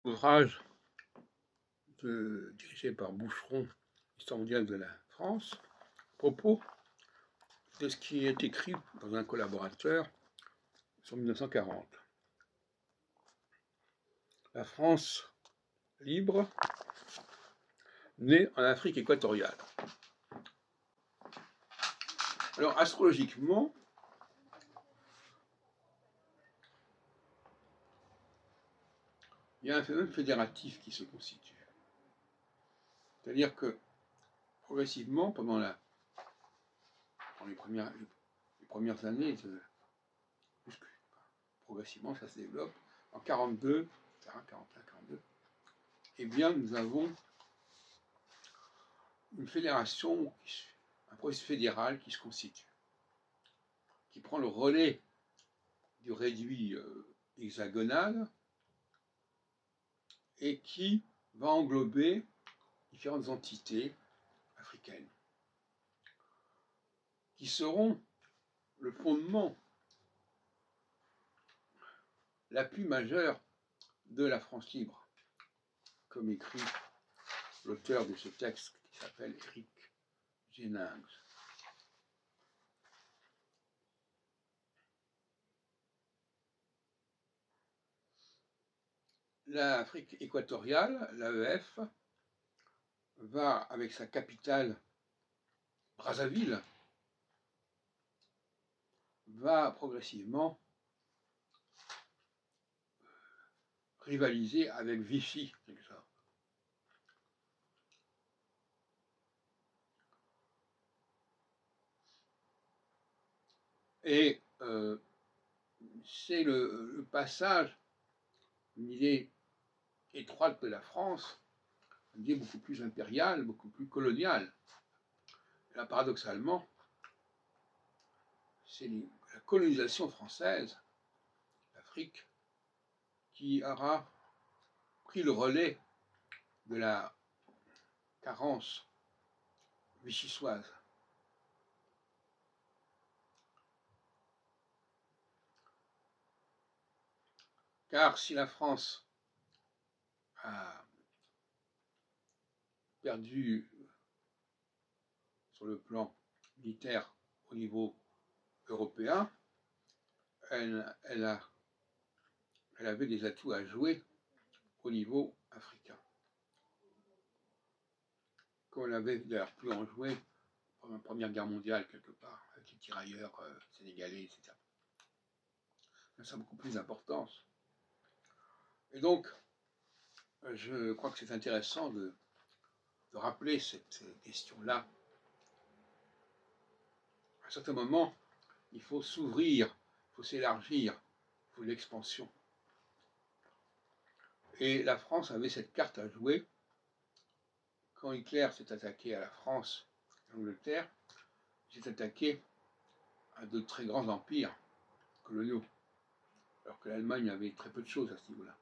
Ouvrage dirigé par Boucheron, Histoire mondiale de la France, à propos de ce qui est écrit dans un collaborateur sur 1940. La France libre, née en Afrique équatoriale. Alors, astrologiquement, il y a un phénomène fédératif qui se constitue. C'est-à-dire que, progressivement, pendant les premières années, progressivement, ça se développe, en 42, 41, 42, eh bien, nous avons une fédération, un processus fédéral qui se constitue, qui prend le relais du réduit hexagonal et qui va englober différentes entités africaines qui seront le fondement, l'appui majeur de la France libre, comme écrit l'auteur de ce texte qui s'appelle Éric Jennings. L'Afrique équatoriale, l'AEF, va, avec sa capitale Brazzaville, va progressivement rivaliser avec Vichy, quelque sorte. Et c'est le passage d'une idée étroite de la France, une idée beaucoup plus impériale, beaucoup plus coloniale. Et là, paradoxalement, c'est la colonisation française d'Afrique qui aura pris le relais de la carence vichysoise. Car si la France a perdu sur le plan militaire au niveau européen, elle avait des atouts à jouer au niveau africain. Comme elle avait d'ailleurs pu en jouer pendant la Première Guerre mondiale quelque part, avec les tirailleurs sénégalais, etc. Ça a beaucoup plus d'importance. Et donc, je crois que c'est intéressant de rappeler cette question-là. À un certain moment, il faut s'ouvrir, il faut s'élargir, il faut l'expansion. Et la France avait cette carte à jouer. Quand Hitler s'est attaqué à la France et à l'Angleterre, il s'est attaqué à de très grands empires coloniaux, alors que l'Allemagne avait très peu de choses à ce niveau-là.